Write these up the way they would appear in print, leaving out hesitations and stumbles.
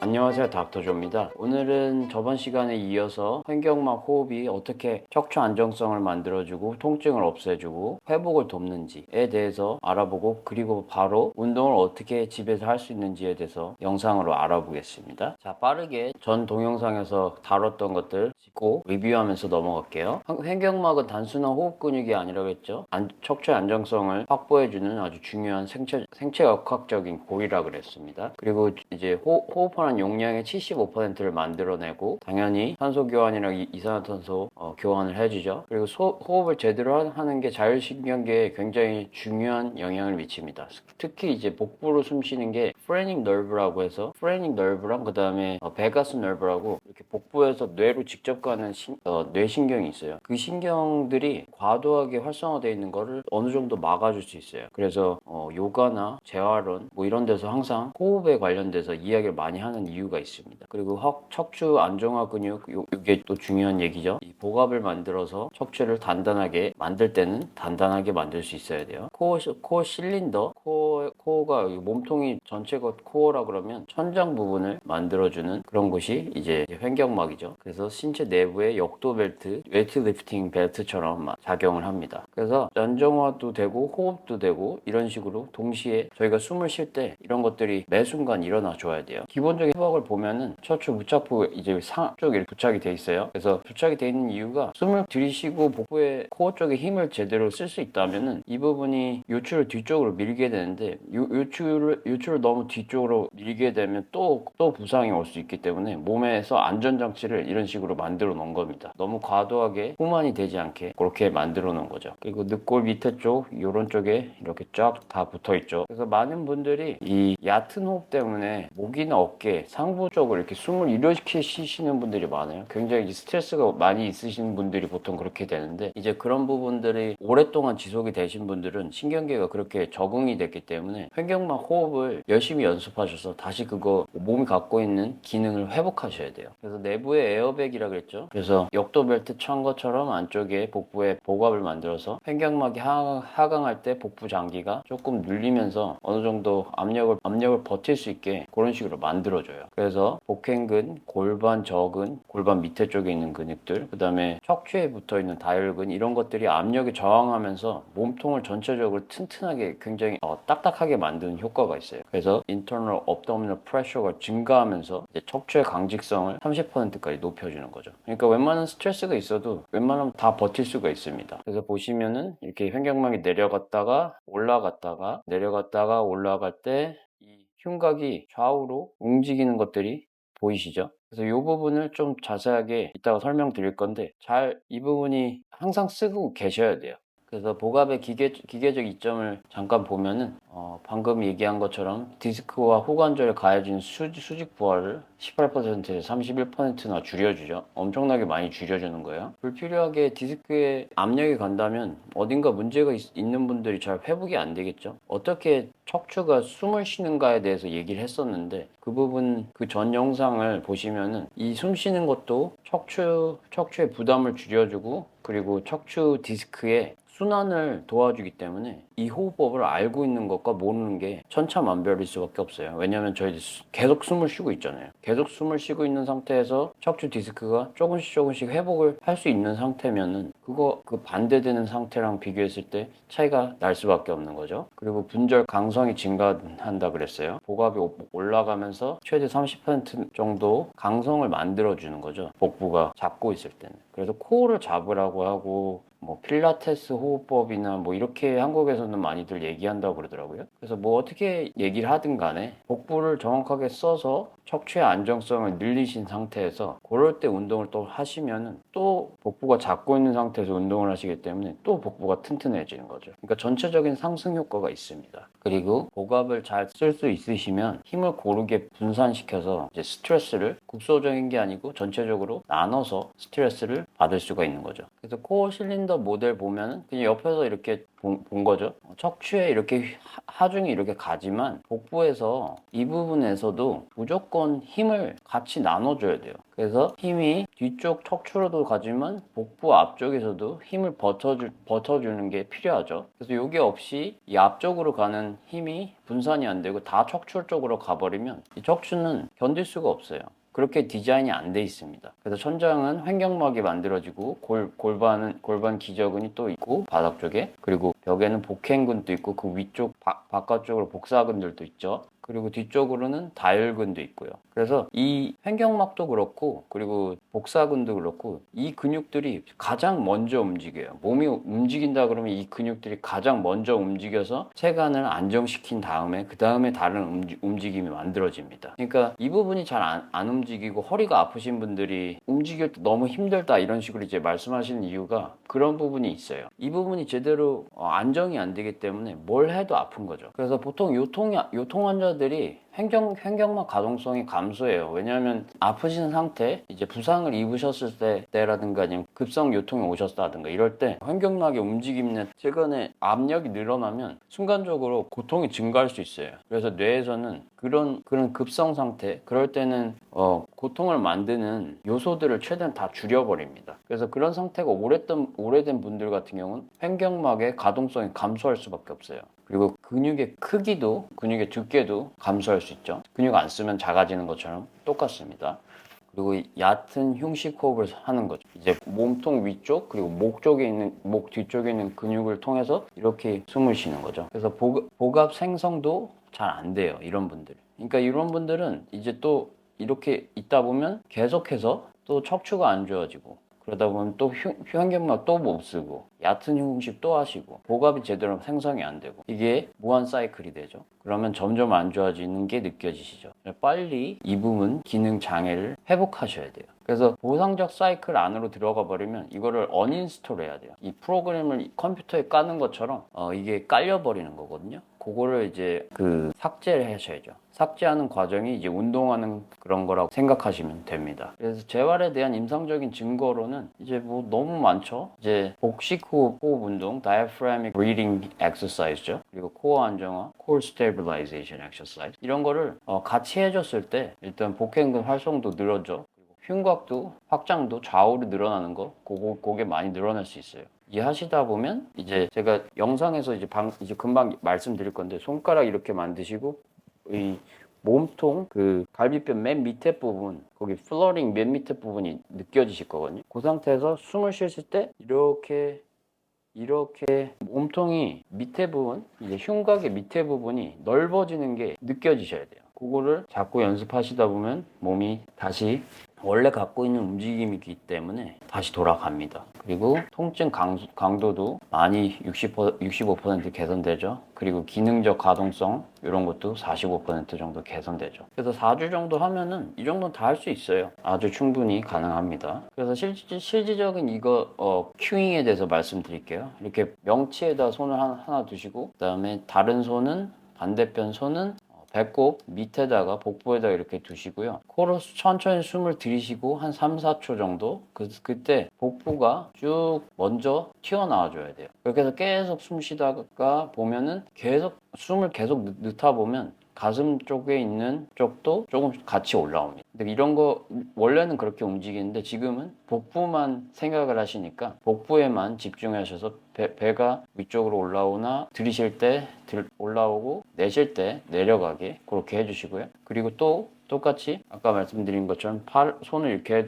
안녕하세요, 닥터조입니다. 오늘은 저번 시간에 이어서 횡격막 호흡이 어떻게 척추 안정성을 만들어주고 통증을 없애주고 회복을 돕는지에 대해서 알아보고, 그리고 바로 운동을 어떻게 집에서 할 수 있는지에 대해서 영상으로 알아보겠습니다. 자, 빠르게 전 동영상에서 다뤘던 것들 짚고 리뷰하면서 넘어갈게요. 횡격막은 단순한 호흡 근육이 아니라고 했죠. 척추의 안정성을 확보해주는 아주 중요한 생체역학적인 고리라 그랬습니다. 그리고 이제 호흡하는 용량의 75%를 만들어내고, 당연히 산소 교환이랑 이산화탄소 교환을 해주죠. 그리고 호흡을 제대로 하는 게 자율신경계에 굉장히 중요한 영향을 미칩니다. 특히 이제 복부로 숨 쉬는 게 프레닉 너브라고 해서, 프레닉 너브랑 그 다음에 베가스 너브라고 이렇게 복부에서 뇌로 직접 가는 뇌신경이 있어요. 그 신경들이 과도하게 활성화되어 있는 거를 어느 정도 막아줄 수 있어요. 그래서 요가나 재활원 뭐 이런 데서 항상 호흡에 관련돼서 이야기를 많이 하는 이유가 있습니다. 그리고 척추 안정화 근육, 이게 또 중요한 얘기죠. 이 복압을 만들어서 척추를 단단하게 만들 때는 단단하게 만들 수 있어야 돼요. 코어 실린더, 코어가 몸통이 전체가 코어라 그러면 천장 부분을 만들어주는 그런 곳이 이제 횡격막이죠. 그래서 신체 내부의 역도 벨트, 웨이트리프팅 벨트처럼 작용을 합니다. 그래서 안정화도 되고 호흡도 되고, 이런 식으로 동시에 저희가 숨을 쉴 때 이런 것들이 매 순간 일어나 줘야 돼요. 기본적인 협박을 보면은 척추 무차부 이제 상 쪽에 부착이 돼 있어요. 그래서 부착이 돼 있는 이유가, 숨을 들이쉬고 복부의 코어 쪽에 힘을 제대로 쓸 수 있다면은 이 부분이 요추를 뒤쪽으로 밀게 되는데, 요추를 너무 뒤쪽으로 밀게 되면 또 부상이 올 수 있기 때문에 몸에서 안전장치를 이런 식으로 만들어 놓은 겁니다. 너무 과도하게 후만이 되지 않게 그렇게 만들어 놓은 거죠. 그리고 늑골 밑에 쪽, 이런 쪽에 이렇게 쫙 다 붙어 있죠. 그래서 많은 분들이 이 얕은 호흡 때문에 목이나 어깨 상부 쪽을 이렇게 숨을 이렇게 쉬시는 분들이 많아요. 굉장히 스트레스가 많이 있으신 분들이 보통 그렇게 되는데, 이제 그런 부분들이 오랫동안 지속이 되신 분들은 신경계가 그렇게 적응이 됐기 때문에 횡격막 호흡을 열심히 연습하셔서 다시 그거 몸이 갖고 있는 기능을 회복하셔야 돼요. 그래서 내부에 에어백이라 그랬죠. 그래서 역도 벨트 찬 것처럼 안쪽에 복부에 복압을 만들어서 횡격막이 하강할 때 복부 장기가 조금 눌리면서 어느 정도 압력을 버틸 수 있게 그런 식으로 만들어줘요. 그래서 복행근, 골반 저근, 골반 밑에 쪽에 있는 근육들, 그 다음에 척추에 붙어있는 다혈근, 이런 것들이 압력에 저항하면서 몸통을 전체적으로 튼튼하게 굉장히 딱딱하게 만드는 효과가 있어요. 그래서 internal abdominal pressure가 증가하면서 이제 척추의 강직성을 30%까지 높여주는 거죠. 그러니까 웬만한 스트레스가 있어도 웬만하면 다 버틸 수가 있습니다. 그래서 보시면은 이렇게 횡격막이 내려갔다가 올라갈 때 이 흉곽이 좌우로 움직이는 것들이 보이시죠? 그래서 이 부분을 좀 자세하게 이따가 설명드릴 건데, 이 부분이 항상 쓰고 계셔야 돼요. 그래서 복압의 기계적 이점을 잠깐 보면은 방금 얘기한 것처럼 디스크와 후관절에 가해진 수직 부하를 18%에서 31%나 줄여주죠. 엄청나게 많이 줄여주는 거예요. 불필요하게 디스크에 압력이 간다면 어딘가 문제가 있는 분들이 잘 회복이 안 되겠죠. 어떻게 척추가 숨을 쉬는가에 대해서 얘기를 했었는데, 그 부분, 그 전 영상을 보시면은 이 숨 쉬는 것도 척추의 부담을 줄여주고, 그리고 척추 디스크에 순환을 도와주기 때문에 이 호흡법을 알고 있는 것과 모르는 게 천차만별일 수밖에 없어요. 왜냐하면 저희들 계속 숨을 쉬고 있잖아요. 계속 숨을 쉬고 있는 상태에서 척추 디스크가 조금씩 회복을 할 수 있는 상태면은 그 반대되는 상태랑 비교했을 때 차이가 날 수밖에 없는 거죠. 그리고 분절 강성이 증가한다 그랬어요. 복압이 올라가면서 최대 30% 정도 강성을 만들어주는 거죠. 복부가 잡고 있을 때는. 그래서 코어를 잡으라고 하고, 뭐 필라테스 호흡법이나 뭐 이렇게 한국에서는 많이들 얘기한다고 그러더라고요. 그래서 뭐 어떻게 얘기를 하든 간에 복부를 정확하게 써서 척추의 안정성을 늘리신 상태에서 그럴 때 운동을 또 하시면은 또 복부가 잡고 있는 상태에서 운동을 하시기 때문에 또 복부가 튼튼해지는 거죠. 그러니까 전체적인 상승 효과가 있습니다. 그리고 복압을 잘 쓸 수 있으시면 힘을 고르게 분산시켜서 이제 스트레스를 국소적인 게 아니고 전체적으로 나눠서 스트레스를 받을 수가 있는 거죠. 그래서 코어 실린더 더 모델 보면은 그냥 옆에서 이렇게 본 거죠. 척추에 이렇게 하중이 이렇게 가지만 복부에서 이 부분에서도 무조건 힘을 같이 나눠줘야 돼요. 그래서 힘이 뒤쪽 척추로도 가지만 복부 앞쪽에서도 힘을 버텨주는 게 필요하죠. 그래서 이게 없이 이 앞쪽으로 가는 힘이 분산이 안 되고 다 척추 쪽으로 가버리면 이 척추는 견딜 수가 없어요. 그렇게 디자인이 안 돼 있습니다. 그래서 천장은 횡격막이 만들어지고 골반 기저근이 또 있고 바닥 쪽에, 그리고 벽에는 복행근도 있고 그 위쪽 바깥쪽으로 복사근들도 있죠. 그리고 뒤쪽으로는 다혈근도 있고요. 그래서 이 횡격막도 그렇고 그리고 복사근도 그렇고 이 근육들이 가장 먼저 움직여요. 몸이 움직인다 그러면 이 근육들이 가장 먼저 움직여서 체간을 안정시킨 다음에 그 다음에 다른 움직임이 만들어집니다. 그러니까 이 부분이 잘 안 움직이고 허리가 아프신 분들이 움직일 때 너무 힘들다 이런 식으로 이제 말씀하시는 이유가 그런 부분이 있어요. 이 부분이 제대로 안정이 안 되기 때문에 뭘 해도 아픈 거죠. 그래서 보통 요통 환자들이 횡격막 가동성이 감소해요. 왜냐하면 아프신 상태, 이제 부상을 입으셨을 때라든가 아니면 급성 요통이 오셨다든가 이럴 때 횡격막의 움직임이나 체간의 압력이 늘어나면 순간적으로 고통이 증가할 수 있어요. 그래서 뇌에서는 그런 급성 상태, 그럴 때는 고통을 만드는 요소들을 최대한 다 줄여버립니다. 그래서 그런 상태가 오래된 분들 같은 경우는 횡격막의 가동성이 감소할 수밖에 없어요. 그리고 근육의 크기도, 근육의 두께도 감소할 수 있죠. 근육 안 쓰면 작아지는 것처럼 똑같습니다. 그리고 얕은 흉식 호흡을 하는 거죠. 이제 몸통 위쪽 그리고 목 뒤쪽에 있는 근육을 통해서 이렇게 숨을 쉬는 거죠. 그래서 복압 생성도 잘 안 돼요. 이런 분들. 그러니까 이런 분들은 이제 또 이렇게 있다 보면 계속해서 또 척추가 안 좋아지고 그러다 보면 또 횡격막 또 못 쓰고 얕은 흉식 또 하시고 복압이 제대로 생성이 안 되고 이게 무한 사이클이 되죠. 그러면 점점 안 좋아지는 게 느껴지시죠. 빨리 이 부분 기능 장애를 회복하셔야 돼요. 그래서 보상적 사이클 안으로 들어가 버리면 이거를 언인스톨 해야 돼요. 이 프로그램을 컴퓨터에 까는 것처럼 이게 깔려 버리는 거거든요. 그거를 이제 삭제를 하셔야죠. 삭제하는 과정이 이제 운동하는 그런 거라고 생각하시면 됩니다. 그래서 재활에 대한 임상적인 증거로는 이제 뭐 너무 많죠. 이제 복식 호흡 운동, diaphragmatic breathing exercise죠. 그리고 코어 안정화, core stabilization exercise 이런 거를 같이 해줬을 때 일단 복행근 활성도 늘어져. 흉곽도 확장도 좌우로 늘어나는 거, 그게 많이 늘어날 수 있어요. 이해하시다 보면 이제 제가 영상에서 이제 금방 말씀드릴 건데 손가락 이렇게 만드시고 이 몸통 갈비뼈 맨 밑에 부분 거기 플러링 맨 밑에 부분이 느껴지실 거거든요. 그 상태에서 숨을 쉬실 때 이렇게 몸통이 밑에 부분 이제 흉곽의 밑에 부분이 넓어지는 게 느껴지셔야 돼요. 그거를 자꾸 연습하시다 보면 몸이 다시 원래 갖고 있는 움직임이기 때문에 다시 돌아갑니다. 그리고 통증 강도도 많이 65% 개선되죠. 그리고 기능적 가동성 이런 것도 45% 정도 개선되죠. 그래서 4주 정도 하면은 이 정도는 다 할 수 있어요. 아주 충분히 가능합니다. 그래서 실질적인 이거 큐잉에 대해서 말씀드릴게요. 이렇게 명치에다 손을 하나 두시고 그다음에 다른 손은 반대편 손은 배꼽 밑에다가 복부에다가 이렇게 두시고요. 코로 천천히 숨을 들이쉬고 한 3, 4초 정도 그때 복부가 쭉 먼저 튀어나와 줘야 돼요. 그렇게 해서 계속 숨 쉬다가 보면은 숨을 계속 넣다 보면 가슴 쪽에 있는 쪽도 조금 같이 올라옵니다. 근데 이런 거 원래는 그렇게 움직이는데 지금은 복부만 생각을 하시니까 복부에만 집중하셔서 배가 위쪽으로 올라오나 들이쉴 때 올라오고 내쉴 때 내려가게 그렇게 해주시고요. 그리고 또 똑같이 아까 말씀드린 것처럼 손을 이렇게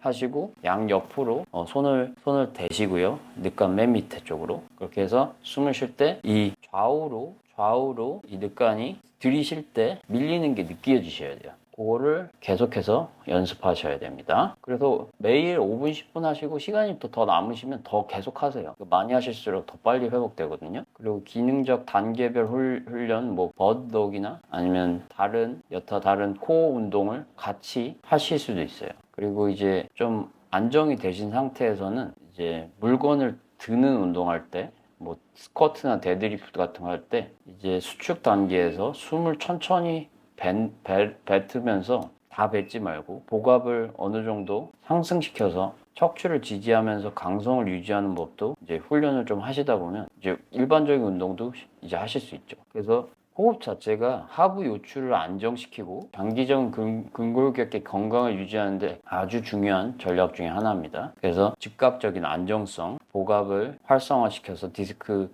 하시고 양옆으로 손을 대시고요. 늑간 맨 밑에 쪽으로 그렇게 해서 숨을 쉴 때 이 좌우로 이 늑간이 들이쉴 때 밀리는 게 느껴지셔야 돼요. 그거를 계속해서 연습하셔야 됩니다. 그래서 매일 5분, 10분 하시고 시간이 또 더 남으시면 더 계속 하세요. 많이 하실수록 더 빨리 회복되거든요. 그리고 기능적 단계별 훈련, 뭐 버드독이나 아니면 여타 다른 코어 운동을 같이 하실 수도 있어요. 그리고 이제 좀 안정이 되신 상태에서는 이제 물건을 드는 운동할 때 뭐 스쿼트나 데드리프트 같은 거 할 때 이제 수축 단계에서 숨을 천천히 뱉으면서 다 뱉지 말고 복압을 어느 정도 상승시켜서 척추를 지지하면서 강성을 유지하는 법도 이제 훈련을 좀 하시다 보면 이제 일반적인 운동도 이제 하실 수 있죠. 그래서 호흡 자체가 하부 요추를 안정시키고 장기적인 근골격계 건강을 유지하는데 아주 중요한 전략 중에 하나입니다. 그래서 즉각적인 안정성, 복압을 활성화시켜서 디스크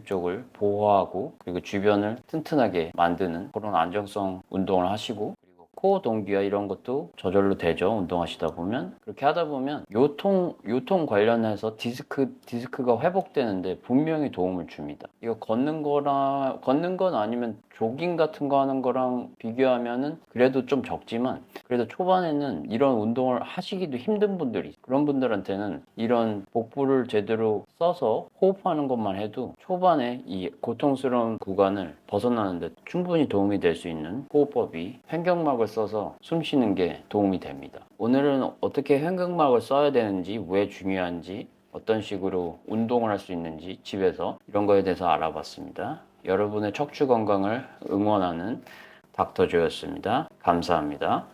쪽을 보호하고 그리고 주변을 튼튼하게 만드는 그런 안정성 운동을 하시고, 코어 동기화 이런 것도 저절로 되죠. 운동하시다 보면. 그렇게 하다 보면 요통 관련해서 디스크가 회복되는데 분명히 도움을 줍니다. 이거 걷는 건 아니면 조깅 같은 거 하는 거랑 비교하면은 그래도 좀 적지만, 그래도 초반에는 이런 운동을 하시기도 힘든 분들이 있어요. 그런 분들한테는 이런 복부를 제대로 써서 호흡하는 것만 해도 초반에 이 고통스러운 구간을 벗어나는데 충분히 도움이 될 수 있는 호흡법이 횡격막을 써서 숨 쉬는 게 도움이 됩니다. 오늘은 어떻게 횡격막을 써야 되는지, 왜 중요한지, 어떤 식으로 운동을 할 수 있는지 집에서 이런 거에 대해서 알아봤습니다. 여러분의 척추 건강을 응원하는 닥터조였습니다. 감사합니다.